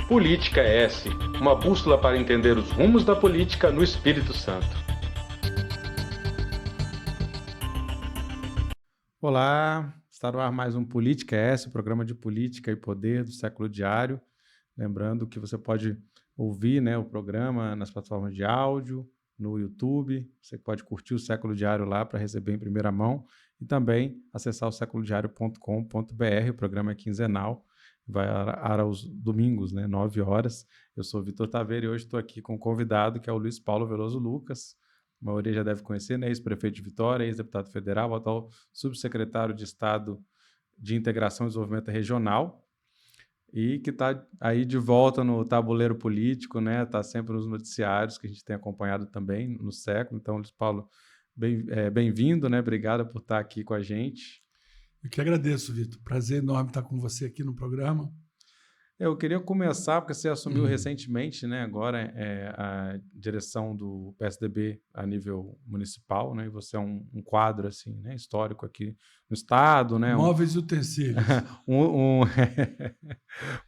Política S, uma bússola para entender os rumos da política no Espírito Santo. Olá, está no ar mais um Política S, programa de política e poder do Século Diário. Lembrando que você pode ouvir, o programa nas plataformas de áudio, no YouTube. Você pode curtir o Século Diário lá para receber em primeira mão e também acessar o seculodiario.com.br. O programa é quinzenal, vai aos domingos, 9 horas. Eu sou Vitor Taveira e hoje estou aqui com um convidado que é o Luiz Paulo Veloso Lucas. A maioria já deve conhecer, ex-prefeito de Vitória, ex-deputado federal, atual subsecretário de Estado de Integração e Desenvolvimento Regional, e que está aí de volta no tabuleiro político, está sempre nos noticiários, que a gente tem acompanhado também no século. Então, Luiz Paulo, bem-vindo, obrigado por estar aqui com a gente. Eu que agradeço, Vitor. Prazer enorme estar com você aqui no programa. Eu queria começar, porque você assumiu recentemente, agora a direção do PSDB a nível municipal, e você é um quadro assim, histórico aqui no estado. Móveis e utensílios.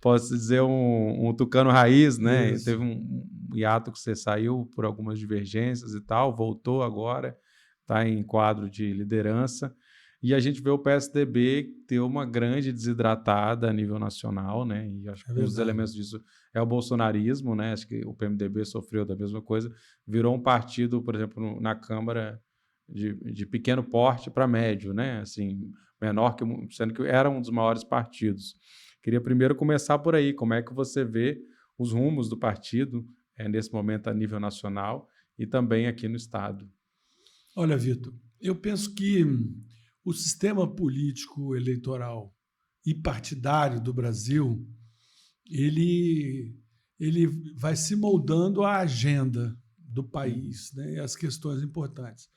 Posso dizer um tucano raiz, Isso. Teve um hiato que você saiu por algumas divergências e tal, voltou agora, está em quadro de liderança. E a gente vê o PSDB ter uma grande desidratada a nível nacional, e acho que um dos elementos disso é o bolsonarismo, acho que o PMDB sofreu da mesma coisa, virou um partido, por exemplo, na Câmara de pequeno porte para médio, assim, menor, sendo que era um dos maiores partidos. Queria primeiro começar por aí, como é que você vê os rumos do partido nesse momento a nível nacional e também aqui no estado? Olha, Vitor, eu penso que o sistema político eleitoral e partidário do Brasil, ele vai se moldando à agenda do país, e as questões importantes.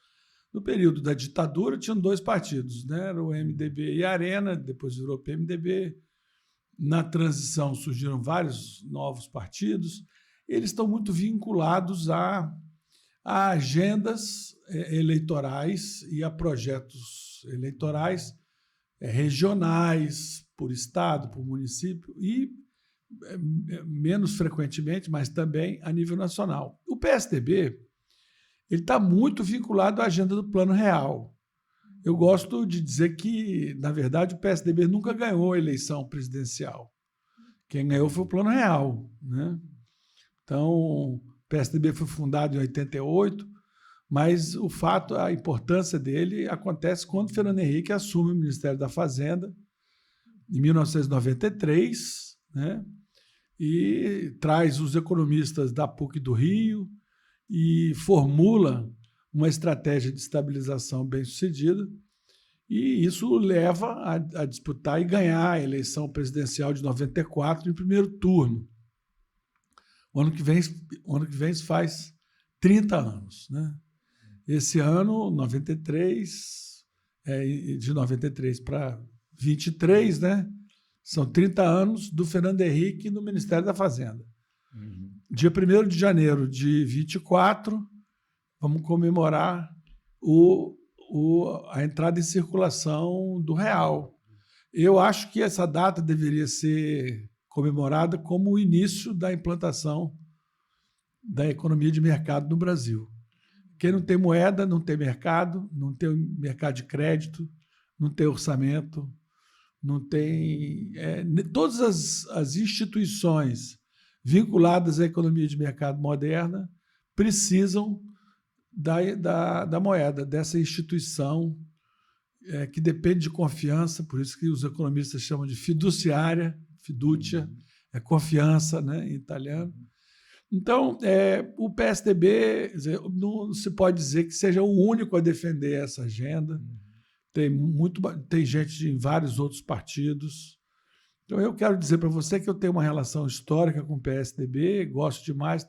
No período da ditadura, tinham dois partidos, era o MDB e a Arena, depois virou PMDB. Na transição surgiram vários novos partidos. Eles estão muito vinculados a agendas eleitorais e a projetos eleitorais regionais, por estado, por município e, menos frequentemente, mas também a nível nacional. O PSDB está muito vinculado à agenda do Plano Real. Eu gosto de dizer que, na verdade, o PSDB nunca ganhou a eleição presidencial. Quem ganhou foi o Plano Real. Então, o PSDB foi fundado em 88, mas o fato, a importância dele acontece quando Fernando Henrique assume o Ministério da Fazenda, em 1993, e traz os economistas da PUC do Rio e formula uma estratégia de estabilização bem-sucedida, e isso leva a disputar e ganhar a eleição presidencial de 94 em primeiro turno. O ano que vem isso faz 30 anos. Esse ano, 93, de 93 para 23, são 30 anos do Fernando Henrique no Ministério da Fazenda. Dia 1º de janeiro de 24, vamos comemorar a entrada em circulação do real. Eu acho que essa data deveria ser comemorada como o início da implantação da economia de mercado no Brasil. Quem não tem moeda, não tem mercado, não tem mercado de crédito, não tem orçamento, não tem... todas as instituições vinculadas à economia de mercado moderna precisam da moeda, dessa instituição que depende de confiança, por isso que os economistas chamam de fiduciária, fiducia, é confiança, em italiano. Então, o PSDB não se pode dizer que seja o único a defender essa agenda. Tem gente em vários outros partidos. Então, eu quero dizer para você que eu tenho uma relação histórica com o PSDB, gosto demais,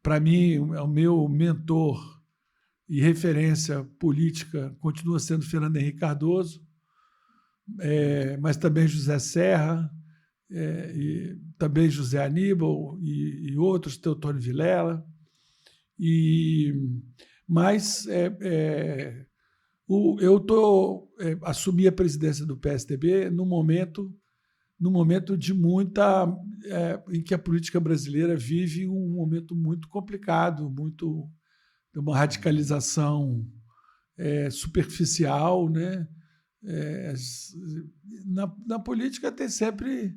para mim, é o meu mentor e referência política continua sendo Fernando Henrique Cardoso, mas também José Serra, e também José Aníbal e outros, Teotônio Vilela. Mas eu assumi a presidência do PSDB no momento num momento de em que a política brasileira vive um momento muito complicado, uma radicalização superficial, né? Na política tem sempre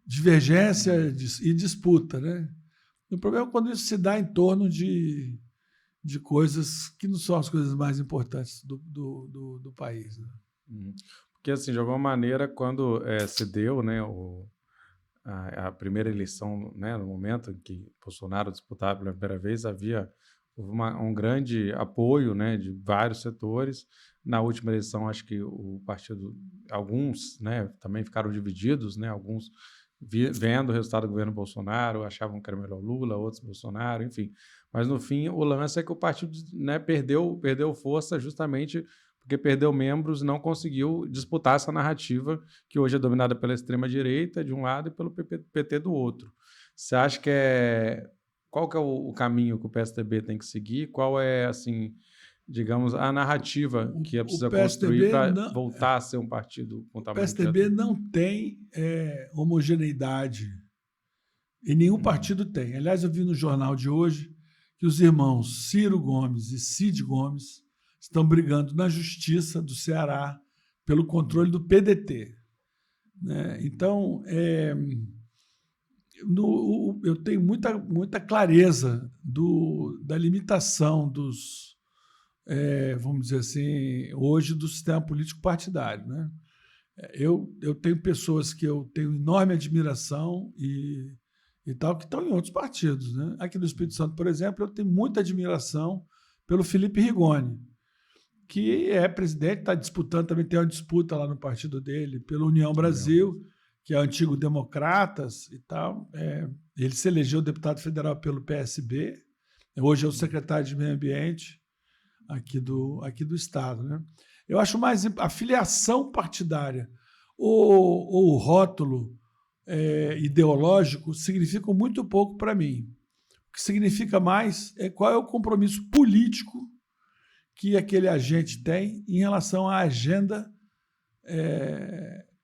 divergência e disputa, né? O problema é quando isso se dá em torno de coisas que não são as coisas mais importantes do país, né? Porque, assim, de alguma maneira, quando se deu, né, a primeira eleição, né, no momento em que Bolsonaro disputava pela primeira vez, houve um grande apoio, né, de vários setores. Na última eleição, acho que o partido, alguns, né, também ficaram divididos, né, alguns vendo o resultado do governo Bolsonaro, achavam que era melhor Lula, outros Bolsonaro, enfim. Mas, no fim, o lance é que o partido, né, perdeu força justamente porque perdeu membros e não conseguiu disputar essa narrativa que hoje é dominada pela extrema-direita, de um lado, e pelo PT do outro. Você acha que qual que é o caminho que o PSDB tem que seguir? Qual é, assim, digamos, a narrativa que precisa construir para voltar a ser um partido com tamanho de... O PSDB não tem homogeneidade, e nenhum partido tem. Aliás, eu vi no jornal de hoje que os irmãos Ciro Gomes e Cid Gomes estão brigando na Justiça do Ceará pelo controle do PDT, né? Então, eu tenho muita clareza da limitação dos, vamos dizer assim, hoje do sistema político partidário, né? Eu tenho pessoas que eu tenho enorme admiração e tal, que estão em outros partidos, né? Aqui no Espírito Santo, por exemplo, eu tenho muita admiração pelo Felipe Rigoni, que é presidente, está disputando, também tem uma disputa lá no partido dele, pela União Brasil, que é antigo Democratas e tal. Ele se elegeu deputado federal pelo PSB, hoje é o secretário de Meio Ambiente aqui do Estado, né? Eu acho mais a filiação partidária ou o rótulo ideológico significam muito pouco para mim. O que significa mais é qual é o compromisso político que aquele agente tem em relação à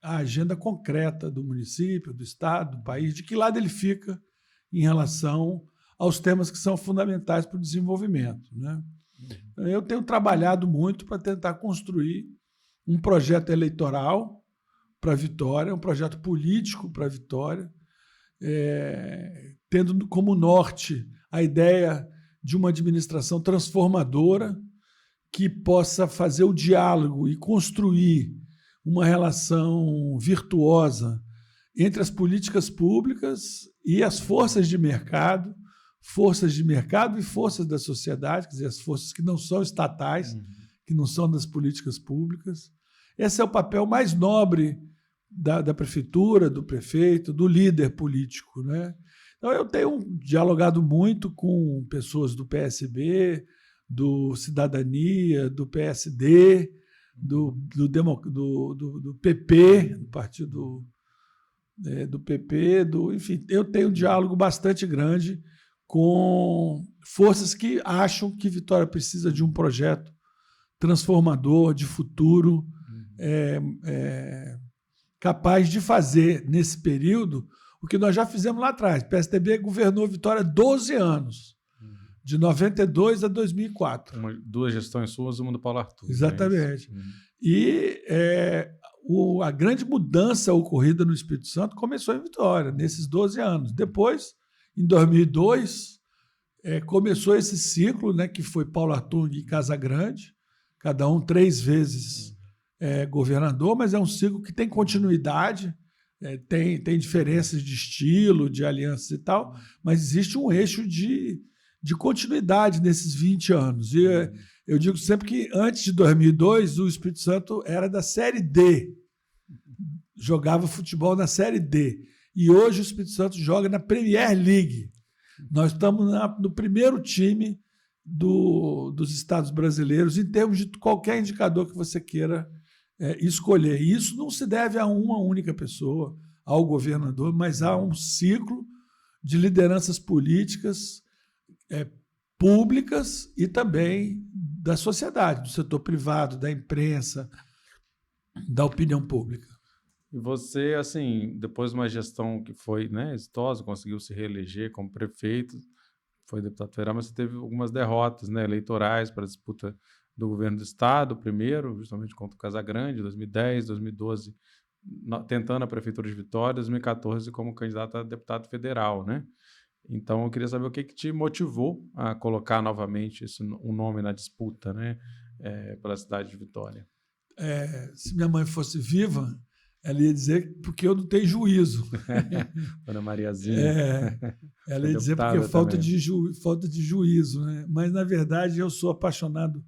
agenda concreta do município, do estado, do país, de que lado ele fica em relação aos temas que são fundamentais para o desenvolvimento, né? Eu tenho trabalhado muito para tentar construir um projeto eleitoral para a Vitória, um projeto político para a Vitória, tendo como norte a ideia de uma administração transformadora que possa fazer o diálogo e construir uma relação virtuosa entre as políticas públicas e as forças de mercado e forças da sociedade, quer dizer, as forças que não são estatais, que não são das políticas públicas. Esse é o papel mais nobre da prefeitura, do prefeito, do líder político, né? Então, eu tenho dialogado muito com pessoas do PSB, do Cidadania, do PSD, do PP, do partido do PP, enfim, eu tenho um diálogo bastante grande com forças que acham que Vitória precisa de um projeto transformador, de futuro, capaz de fazer, nesse período, o que nós já fizemos lá atrás. O PSDB governou Vitória 12 anos, de 92 a 2004. Duas gestões suas, uma do Paulo Arthur. Exatamente. E a grande mudança ocorrida no Espírito Santo começou em Vitória, nesses 12 anos. Depois, em 2002, começou esse ciclo, né, que foi Paulo Arthur e Casagrande, cada um 3 vezes governador, mas é um ciclo que tem continuidade, tem diferenças de estilo, de alianças e tal, mas existe um eixo de continuidade nesses 20 anos. E eu digo sempre que antes de 2002, o Espírito Santo era da Série D, jogava futebol na Série D. E hoje o Espírito Santo joga na Premier League. Nós estamos no primeiro time dos estados brasileiros em termos de qualquer indicador que você queira escolher. E isso não se deve a uma única pessoa, ao governador, mas a um ciclo de lideranças políticas públicas e também da sociedade, do setor privado, da imprensa, da opinião pública. E você, assim, depois de uma gestão que foi, né, exitosa, conseguiu se reeleger como prefeito, foi deputado federal, mas você teve algumas derrotas, né, eleitorais para a disputa do governo do estado, primeiro, justamente contra o Casagrande, 2010, 2012, tentando a prefeitura de Vitória, 2014 como candidato a deputado federal, né? Então, eu queria saber o que te motivou a colocar novamente um nome na disputa, né, pela cidade de Vitória. Se minha mãe fosse viva, ela ia dizer porque eu não tenho juízo. Dona Mariazinha. Ela ia dizer porque falta de juízo, né? Mas, na verdade, eu sou apaixonado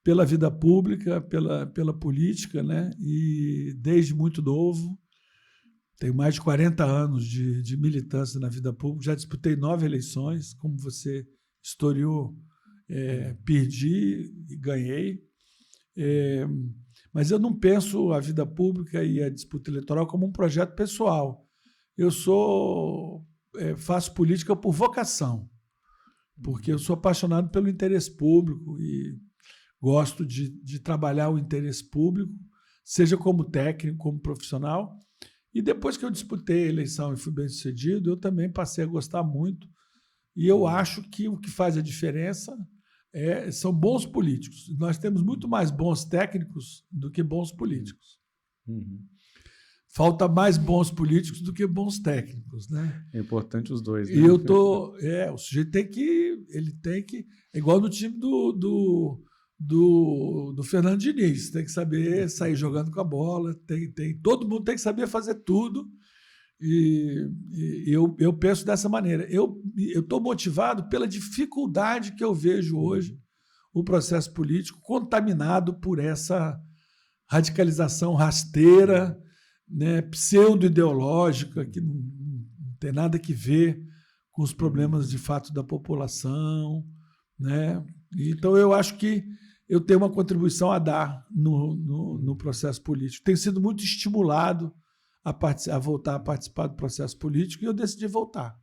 pela vida pública, pela política, né? E desde muito novo, tenho mais de 40 anos de militância na vida pública, já disputei 9 eleições, como você historiou, perdi e ganhei. Mas eu não penso a vida pública e a disputa eleitoral como um projeto pessoal. Eu faço política por vocação, porque eu sou apaixonado pelo interesse público e gosto de trabalhar o interesse público, seja como técnico, como profissional. E depois que eu disputei a eleição e fui bem-sucedido, eu também passei a gostar muito. E eu acho que o que faz a diferença são bons políticos. Nós temos muito mais bons técnicos do que bons políticos. Uhum. Falta mais bons políticos do que bons técnicos, né? É importante os dois, né? E o sujeito tem que é igual no time do Fernando Diniz, tem que saber sair jogando com a bola, todo mundo tem que saber fazer tudo. E eu penso dessa maneira. Eu estou motivado pela dificuldade que eu vejo hoje o processo político contaminado por essa radicalização rasteira, né, pseudo-ideológica, que não tem nada que ver com os problemas de fato da população, né? Então, eu acho que eu tenho uma contribuição a dar no processo político. Tenho sido muito estimulado a voltar a participar do processo político e eu decidi voltar.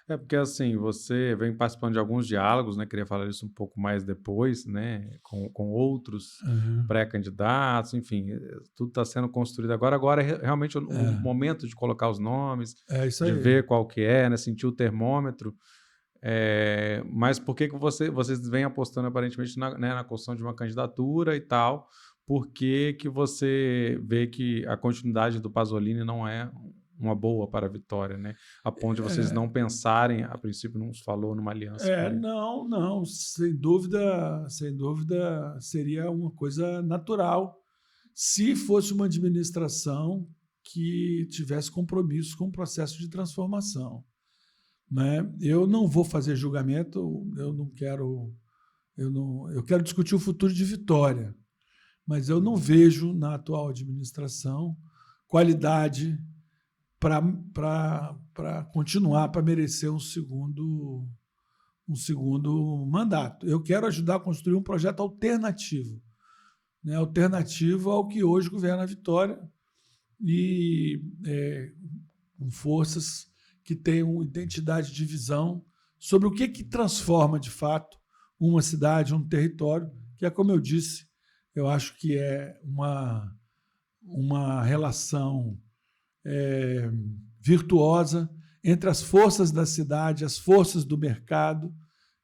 Porque assim, você vem participando de alguns diálogos, né? Queria falar isso um pouco mais depois, né? Com outros pré-candidatos, enfim, tudo está sendo construído agora. Agora é realmente o momento de colocar os nomes, de ver qual que é, né? Sentir o termômetro. Mas por que vocês vêm apostando aparentemente na construção de uma candidatura e tal? Por que você vê que a continuidade do Pasolini não é uma boa para a Vitória, né? A ponto de vocês não pensarem, a princípio não se falou numa aliança. Não, sem dúvida seria uma coisa natural se fosse uma administração que tivesse compromisso com o processo de transformação, né? Eu não vou fazer julgamento, eu quero discutir o futuro de Vitória, mas eu não vejo na atual administração qualidade para continuar, para merecer um segundo mandato. Eu quero ajudar a construir um projeto alternativo, né? Alternativo ao que hoje governa a Vitória e com forças que tenham identidade de visão sobre o que transforma de fato uma cidade, um território, que é, como eu disse, eu acho que é uma relação virtuosa entre as forças da cidade, as forças do mercado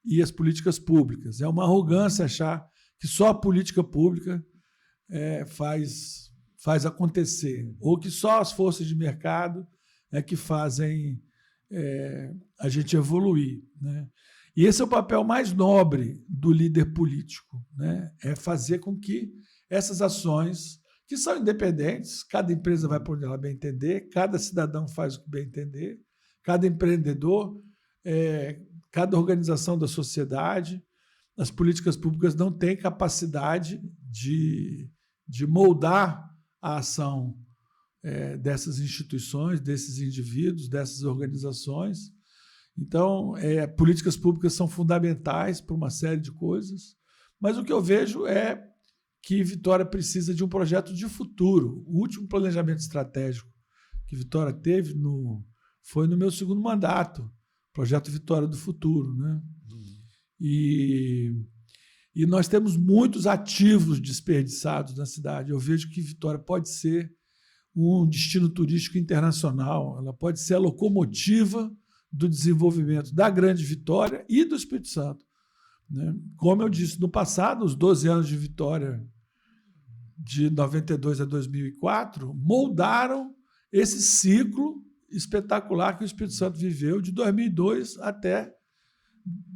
e as políticas públicas. É uma arrogância achar que só a política pública faz acontecer, ou que só as forças de mercado que fazem a gente evoluir, né? E esse é o papel mais nobre do líder político, né? É fazer com que essas ações, que são independentes, cada empresa vai por onde ela bem entender, cada cidadão faz o que bem entender, cada empreendedor, cada organização da sociedade, as políticas públicas não têm capacidade de moldar a ação dessas instituições, desses indivíduos, dessas organizações. Então, políticas públicas são fundamentais para uma série de coisas, mas o que eu vejo é que Vitória precisa de um projeto de futuro. O último planejamento estratégico que Vitória teve foi no meu segundo mandato, Projeto Vitória do Futuro, né? E nós temos muitos ativos desperdiçados na cidade. Eu vejo que Vitória pode ser um destino turístico internacional, ela pode ser a locomotiva do desenvolvimento da Grande Vitória e do Espírito Santo. Né? Como eu disse, no passado, os 12 anos de Vitória, de 92 a 2004, moldaram esse ciclo espetacular que o Espírito Santo viveu de 2002 até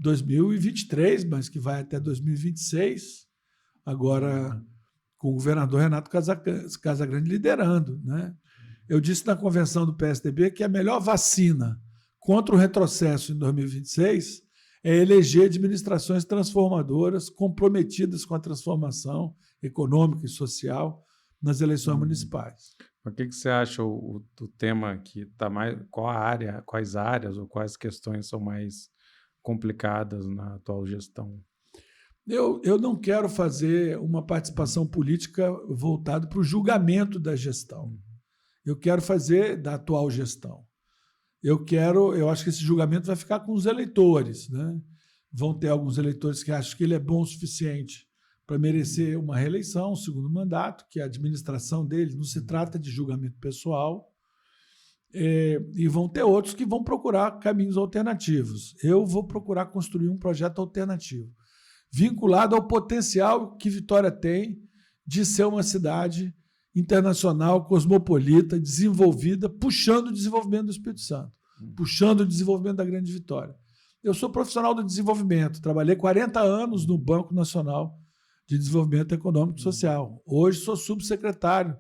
2023, mas que vai até 2026, agora com o governador Renato Casagrande liderando. Né? Eu disse na convenção do PSDB que a melhor vacina contra o retrocesso em 2026 é eleger administrações transformadoras comprometidas com a transformação econômica e social nas eleições municipais. O que você acha do tema que está mais... Quais áreas ou quais questões são mais complicadas na atual gestão? Eu não quero fazer uma participação política voltada para o julgamento da gestão. Eu quero fazer da atual gestão. Eu acho que esse julgamento vai ficar com os eleitores, né? Vão ter alguns eleitores que acham que ele é bom o suficiente para merecer uma reeleição, um segundo mandato, que a administração dele não se trata de julgamento pessoal, e vão ter outros que vão procurar caminhos alternativos. Eu vou procurar construir um projeto alternativo, vinculado ao potencial que Vitória tem de ser uma cidade internacional, cosmopolita, desenvolvida, puxando o desenvolvimento do Espírito Santo, puxando o desenvolvimento da Grande Vitória. Eu sou profissional do desenvolvimento, trabalhei 40 anos no Banco Nacional de Desenvolvimento Econômico e Social. Hoje sou subsecretário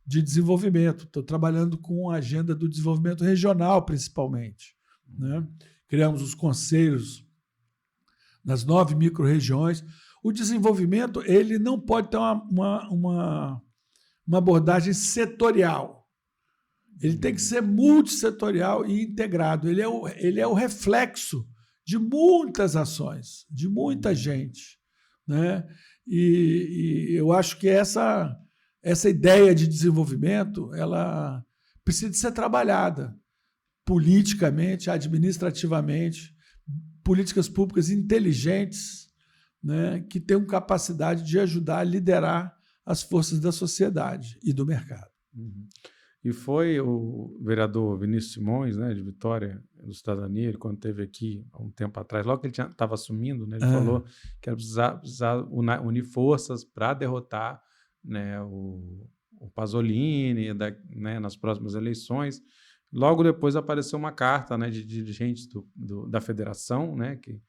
de desenvolvimento, estou trabalhando com a agenda do desenvolvimento regional, principalmente. Né? Criamos os conselhos nas 9 micro-regiões. O desenvolvimento ele não pode ter uma abordagem setorial. Ele tem que ser multissetorial e integrado. Ele é o reflexo de muitas ações, de muita gente. Né? E eu acho que essa ideia de desenvolvimento ela precisa ser trabalhada politicamente, administrativamente, políticas públicas inteligentes, né, que tenham capacidade de ajudar a liderar as forças da sociedade e do mercado. Uhum. E foi o vereador Vinícius Simões, né, de Vitória, do Cidadania, ele, quando esteve aqui há um tempo atrás, logo que ele estava assumindo, né, ele falou que era precisar unir forças para derrotar, né, o Pasolini, né, nas próximas eleições. Logo depois apareceu uma carta, né, de dirigentes da federação, né, que,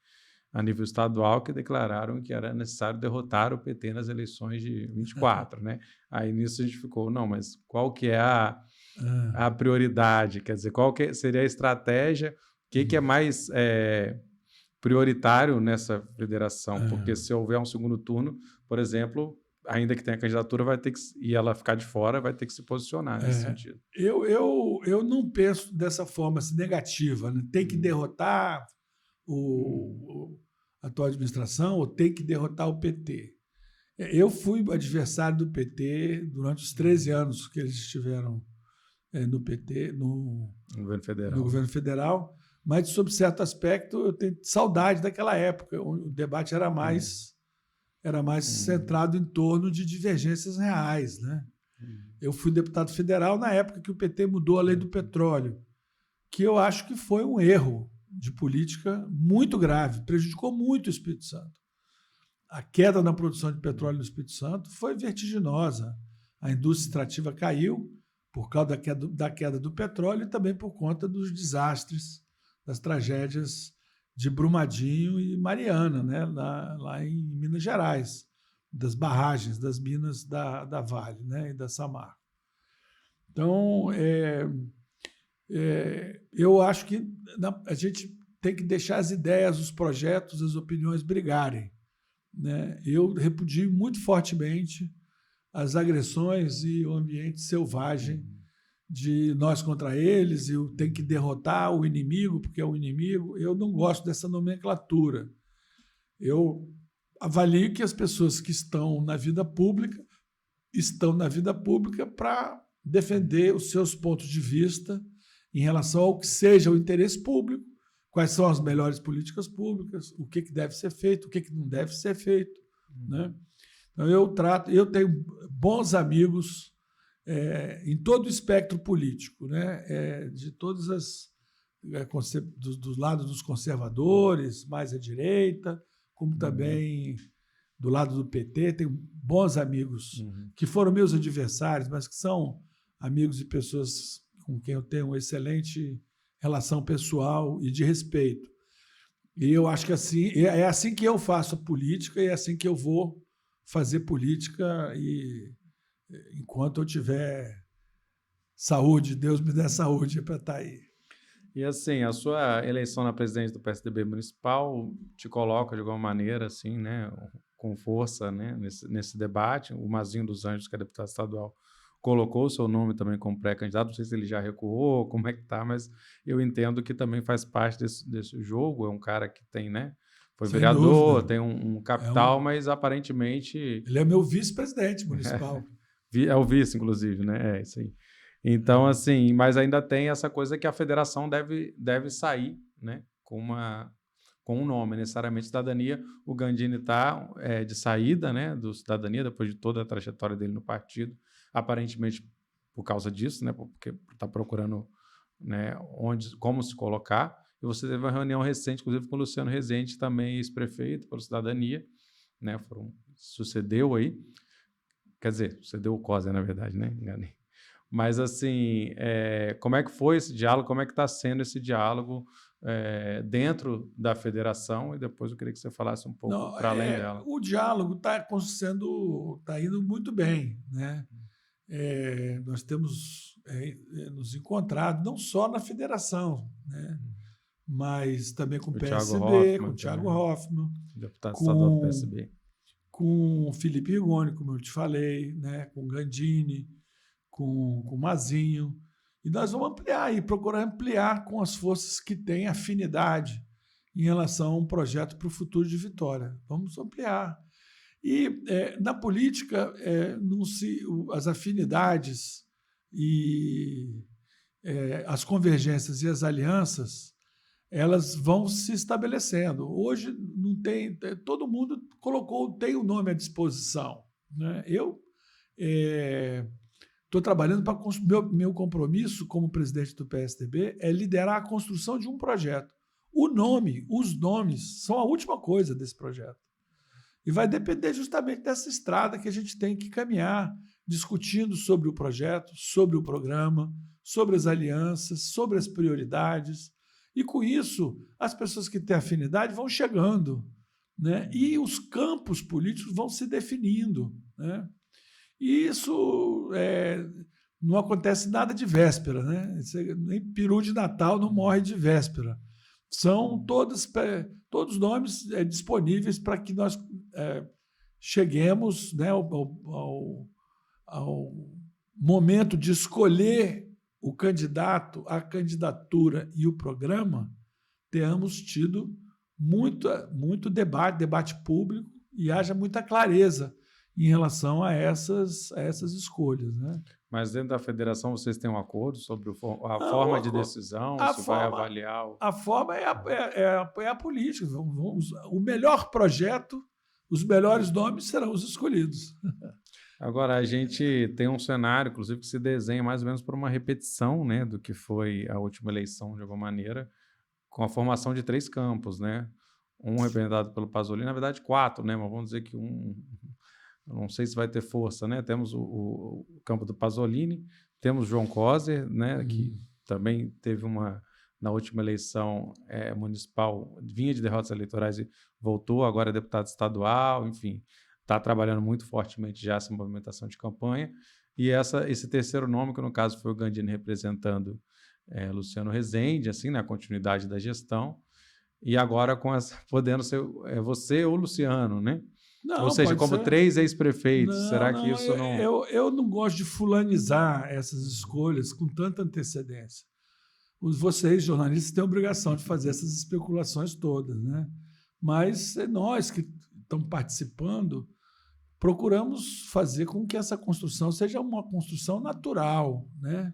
a nível estadual, que declararam que era necessário derrotar o PT nas eleições de 24. Né? Aí nisso a gente ficou, não, mas qual que é a prioridade? Quer dizer, qual que seria a estratégia? O que é mais prioritário nessa federação? Porque se houver um segundo turno, por exemplo, ainda que tenha candidatura, vai ter que, e ela ficar de fora, vai ter que se posicionar nesse sentido. Eu não penso dessa forma assim, negativa. Né? Tem que derrotar a atual administração ou tem que derrotar o PT. Eu fui adversário do PT durante os 13 anos que eles estiveram no PT, no governo federal, mas, sob certo aspecto, eu tenho saudade daquela época. O debate era mais centrado em torno de divergências reais. Né? Eu fui deputado federal na época que o PT mudou a lei do petróleo, que eu acho que foi um erro de política muito grave, prejudicou muito o Espírito Santo. A queda na produção de petróleo no Espírito Santo foi vertiginosa. A indústria extrativa caiu por causa da queda do petróleo e também por conta dos desastres, das tragédias de Brumadinho e Mariana, né, lá em Minas Gerais, das barragens, das minas da Vale, né, e da Samarco. Então, eu acho que a gente tem que deixar as ideias, os projetos, as opiniões brigarem. Né? Eu repudio muito fortemente as agressões e o ambiente selvagem de nós contra eles, e tem que derrotar o inimigo porque é o inimigo. Eu não gosto dessa nomenclatura. Eu avalio que as pessoas que estão na vida pública para defender os seus pontos de vista em relação ao que seja o interesse público, quais são as melhores políticas públicas, o que deve ser feito, o que não deve ser feito. Né? Então, eu tenho bons amigos em todo o espectro político, né? De todas do lado dos conservadores, mais à direita, como também do lado do PT. Tenho bons amigos que foram meus adversários, mas que são amigos e pessoas com quem eu tenho uma excelente relação pessoal e de respeito. E eu acho que é assim que eu faço a política e é assim que eu vou fazer política enquanto eu tiver saúde, Deus me dê saúde para estar aí. E assim, a sua eleição na presidência do PSDB municipal te coloca de alguma maneira, assim, né, com força, né, nesse debate. O Mazinho dos Anjos, que é deputado estadual, colocou o seu nome também como pré-candidato. Não sei se ele já recuou, como é que tá, mas eu entendo que também faz parte desse jogo. É um cara que tem, né, foi Sem vereador, dúvida. tem um capital, mas aparentemente... Ele é meu vice-presidente municipal. É o vice, inclusive, né? É isso aí. Então, assim, mas ainda tem essa coisa que a federação deve sair, né, com um nome, necessariamente Cidadania. O Gandini está de saída, né, do Cidadania, depois de toda a trajetória dele no partido, aparentemente por causa disso, né, porque está procurando, né, como se colocar. E você teve uma reunião recente, inclusive, com o Luciano Rezende, também ex-prefeito pelo Cidadania, né, sucedeu aí, quer dizer, sucedeu o Cosa, na verdade, né, enganei. Mas, assim, como é que foi esse diálogo? Como é que está sendo esse diálogo dentro da federação? E depois eu queria que você falasse um pouco para além dela. O diálogo está indo muito bem, né? Nós temos nos encontrado, não só na federação, né? Mas também com o PSB, com o Thiago Hoffmann, deputado estadual do PSB. Com o Felipe Rigoni, como eu te falei, né? Com o Gandini, com o Mazinho. E nós vamos ampliar e procurar ampliar com as forças que têm afinidade em relação a um projeto para o futuro de Vitória. Vamos ampliar. E na política, as afinidades e as convergências e as alianças, elas vão se estabelecendo. Hoje não tem, todo mundo tem o nome à disposição, né? Eu estou trabalhando para meu compromisso como presidente do PSDB é liderar a construção de um projeto. Os nomes são a última coisa desse projeto. E vai depender justamente dessa estrada que a gente tem que caminhar, discutindo sobre o projeto, sobre o programa, sobre as alianças, sobre as prioridades. E, com isso, as pessoas que têm afinidade vão chegando, né? E os campos políticos vão se definindo, né? E isso não acontece nada de véspera, né? Nem peru de Natal não morre de véspera. São todos nomes disponíveis para que nós cheguemos, né, ao momento de escolher o candidato, a candidatura e o programa, tenhamos tido muito debate público e haja muita clareza em relação a essas escolhas, né? Mas dentro da federação vocês têm um acordo sobre a forma de decisão? Vai avaliar? A forma é a política. O melhor projeto, os melhores nomes serão os escolhidos. Agora, a gente tem um cenário, inclusive, que se desenha mais ou menos por uma repetição, né, do que foi a última eleição, de alguma maneira, com a formação de 3 campos, né? Um representado pelo Pasolini, na verdade 4, né? Mas vamos dizer que eu não sei se vai ter força, né? Temos o campo do Pasolini, temos João Coser, né? Que também teve na última eleição municipal, vinha de derrotas eleitorais e voltou, agora é deputado estadual, enfim, está trabalhando muito fortemente já essa movimentação de campanha. E esse terceiro nome, que no caso foi o Gandini representando Luciano Rezende, assim, na continuidade da gestão, e agora podendo ser você ou Luciano, né? Não, ou seja, como 3 ex-prefeitos, será que isso não... Eu não gosto de fulanizar essas escolhas com tanta antecedência. Vocês, jornalistas, têm a obrigação de fazer essas especulações todas, né? Mas nós que estamos participando, procuramos fazer com que essa construção seja uma construção natural, né?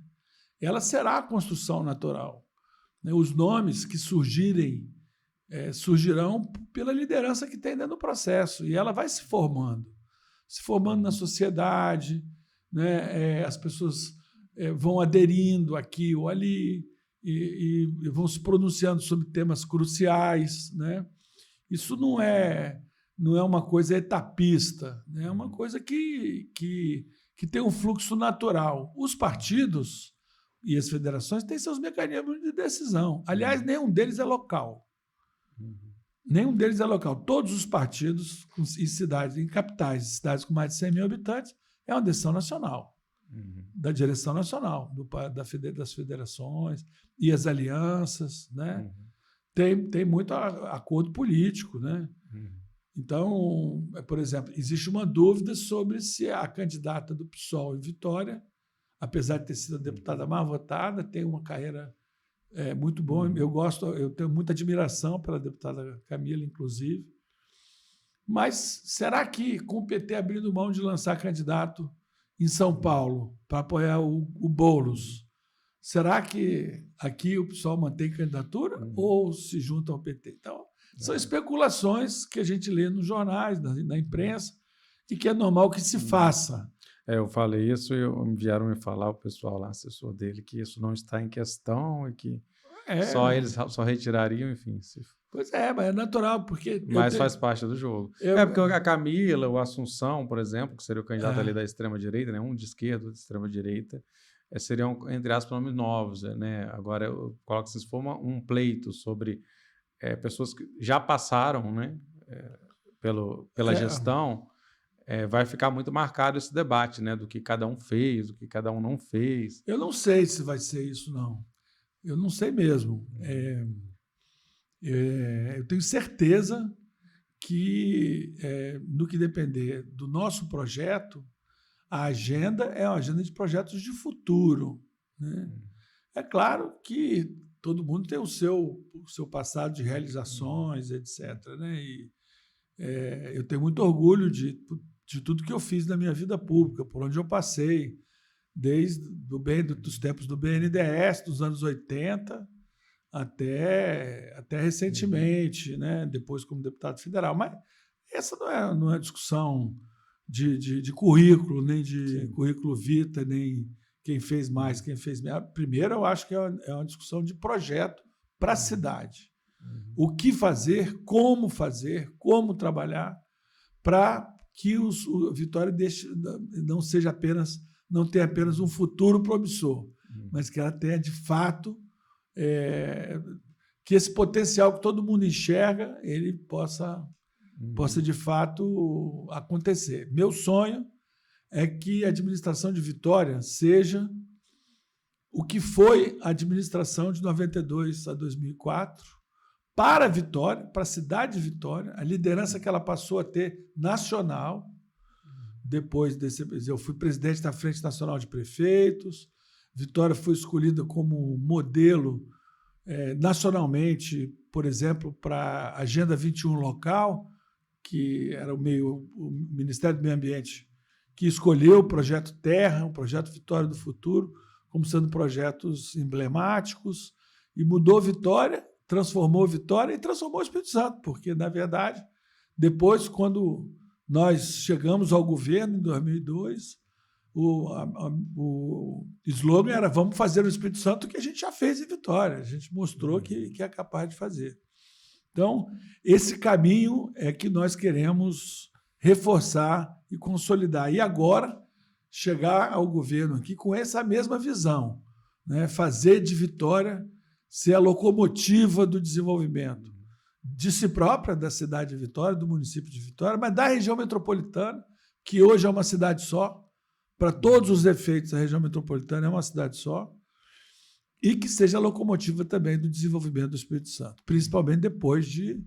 Ela será a construção natural, né? Os nomes que surgirão pela liderança que tem dentro do processo, e ela vai se formando na sociedade, né? As pessoas vão aderindo aqui ou ali e vão se pronunciando sobre temas cruciais, né? Isso não é uma coisa etapista, né? É uma coisa que tem um fluxo natural. Os partidos e as federações têm seus mecanismos de decisão. Aliás, nenhum deles é local. Nenhum deles é local. Todos os partidos em cidades, em capitais, cidades com mais de 100 mil habitantes, é uma decisão nacional, da direção nacional, das federações e as alianças, né? Tem muito acordo político, né? Então, por exemplo, existe uma dúvida sobre se a candidata do PSOL em Vitória, apesar de ter sido a deputada mais votada, tem uma carreira muito boa. Eu tenho muita admiração pela deputada Camila, inclusive. Mas será que, com o PT abrindo mão de lançar candidato em São Paulo para apoiar o Boulos, será que aqui o PSOL mantém candidatura ou se junta ao PT? Então, são especulações que a gente lê nos jornais, na imprensa, e que é normal que se faça. Eu falei isso e enviaram me falar, o pessoal lá, assessor dele, que isso não está em questão e que eles só retirariam, enfim. Pois mas é natural, porque... Mas faz parte do jogo. Porque a Camila, o Assunção, por exemplo, que seria o candidato ali da extrema-direita, né? Um de esquerda, outro de extrema-direita, seriam, entre aspas, nomes novos, né? Agora, eu coloco se for um pleito sobre pessoas que já passaram, né? Pela gestão, vai ficar muito marcado esse debate, né? Do que cada um fez, do que cada um não fez. Eu não sei se vai ser isso, não. Eu não sei mesmo. Eu tenho certeza que, no que depender do nosso projeto, a agenda é uma agenda de projetos de futuro, né? É claro que todo mundo tem o seu passado de realizações, etc., né? E eu tenho muito orgulho de tudo que eu fiz na minha vida pública, por onde eu passei, desde dos tempos do BNDES, dos anos 80, até recentemente, né? Depois como deputado federal. Mas essa não é discussão de currículo, nem de currículo vitae, nem quem fez mais, quem fez menos. Primeiro, eu acho que é uma discussão de projeto para a cidade. O que fazer, como trabalhar para que o Vitória não tenha apenas um futuro promissor, mas que ela tenha, de fato, que esse potencial que todo mundo enxerga, ele possa de fato acontecer. Meu sonho é que a administração de Vitória seja o que foi a administração de 92 a 2004 para a Vitória, para a cidade de Vitória, a liderança que ela passou a ter nacional. Depois eu fui presidente da Frente Nacional de Prefeitos. Vitória foi escolhida como modelo nacionalmente, por exemplo, para a Agenda 21 local, que era o Ministério do Meio Ambiente, que escolheu o Projeto Terra, o Projeto Vitória do Futuro, como sendo projetos emblemáticos, e mudou Vitória, transformou Vitória e transformou o Espírito Santo, porque, na verdade, depois, quando nós chegamos ao governo, em 2002, o slogan era: vamos fazer no Espírito Santo o que a gente já fez em Vitória. A gente mostrou que é capaz de fazer. Então, esse caminho é que nós queremos reforçar e consolidar. E agora, chegar ao governo aqui com essa mesma visão, né? Fazer de Vitória ser a locomotiva do desenvolvimento de si própria, da cidade de Vitória, do município de Vitória, mas da região metropolitana, que hoje é uma cidade só. Para todos os efeitos, a região metropolitana é uma cidade só, e que seja a locomotiva também do desenvolvimento do Espírito Santo, principalmente depois de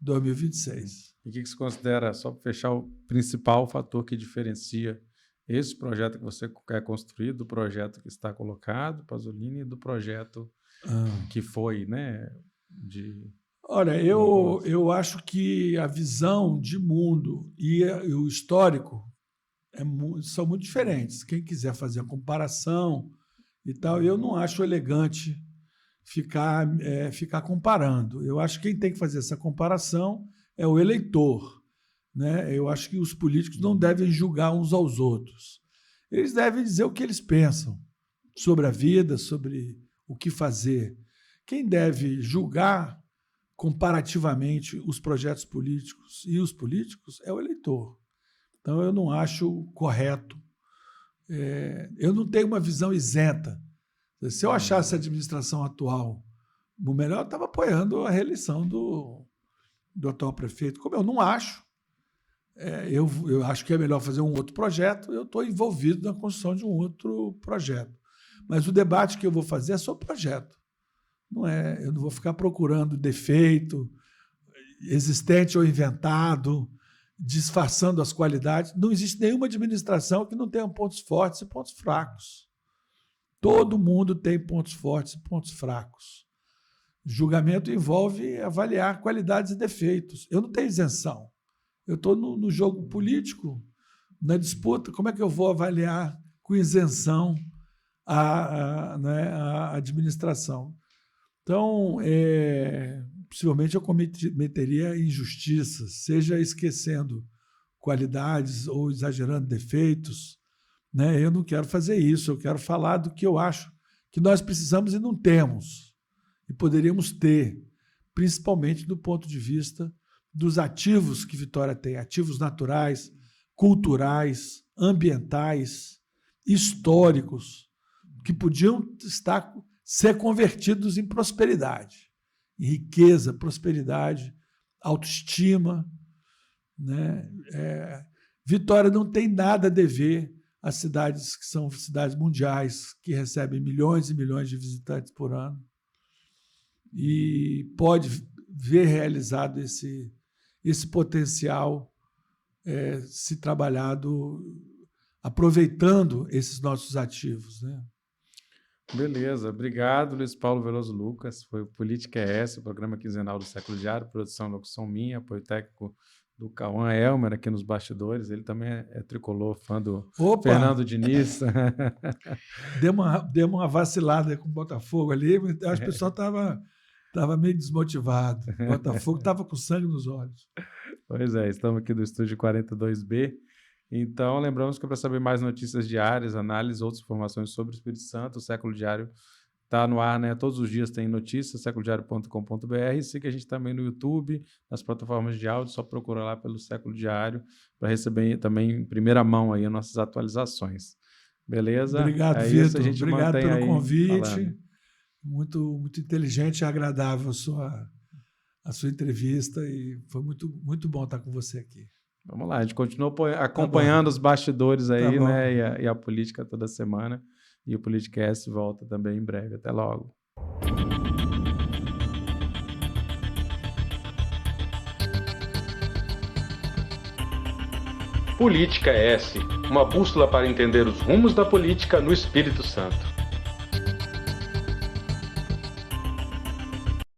2026. E o que você considera, só para fechar, o principal fator que diferencia esse projeto que você quer construir do projeto que está colocado, Pasolini, e do projeto que foi, né? Olha, eu acho que a visão de mundo e o histórico são muito diferentes. Quem quiser fazer a comparação e tal, eu não acho elegante ficar comparando. Eu acho que quem tem que fazer essa comparação é o eleitor, né? Eu acho que os políticos não devem julgar uns aos outros. Eles devem dizer o que eles pensam sobre a vida, sobre o que fazer. Quem deve julgar comparativamente os projetos políticos e os políticos é o eleitor. Então, eu não acho correto. Eu não tenho uma visão isenta. Se eu achasse a administração atual o melhor, eu estava apoiando a reeleição do atual prefeito. Como eu não acho, eu acho que é melhor fazer um outro projeto, eu estou envolvido na construção de um outro projeto. Mas o debate que eu vou fazer é sobre o projeto. Eu não vou ficar procurando defeito existente ou inventado, disfarçando as qualidades. Não existe nenhuma administração que não tenha pontos fortes e pontos fracos. Todo mundo tem pontos fortes e pontos fracos. Julgamento envolve avaliar qualidades e defeitos. Eu não tenho isenção. Eu estou no jogo político, na disputa. Como é que eu vou avaliar com isenção a administração? Então, possivelmente eu cometeria injustiças, seja esquecendo qualidades ou exagerando defeitos. Eu não quero fazer isso, eu quero falar do que eu acho que nós precisamos e não temos, e poderíamos ter, principalmente do ponto de vista dos ativos que Vitória tem, ativos naturais, culturais, ambientais, históricos, que podiam ser convertidos em prosperidade, em riqueza, prosperidade, autoestima. Vitória não tem nada a dever às cidades que são cidades mundiais, que recebem milhões e milhões de visitantes por ano, e pode ver realizado esse potencial se trabalhado aproveitando esses nossos ativos. Beleza, obrigado, Luiz Paulo Veloso Lucas. Foi o Política o programa quinzenal do Século Diário, produção e locução minha, apoio técnico do Cauã Elmer aqui nos bastidores. Ele também é tricolor, fã do Fernando Diniz. Deu uma vacilada com o Botafogo ali, acho que o pessoal estava meio desmotivado. O Botafogo estava com sangue nos olhos. Pois é, estamos aqui do estúdio 42B. Então, lembramos que para saber mais notícias diárias, análises, outras informações sobre o Espírito Santo, o Século Diário está no ar, todos os dias tem notícias, seculodiario.com.br. Siga a gente também no YouTube, nas plataformas de áudio, só procura lá pelo Século Diário para receber também em primeira mão aí as nossas atualizações. Beleza? Obrigado, Vitor. Obrigado pelo convite. Muito, muito inteligente e agradável a sua entrevista, e foi muito, muito bom estar com você aqui. Vamos lá, a gente continua acompanhando os bastidores aí, e a política toda semana. E o Politicast volta também em breve. Até logo. Política S, uma bússola para entender os rumos da política no Espírito Santo.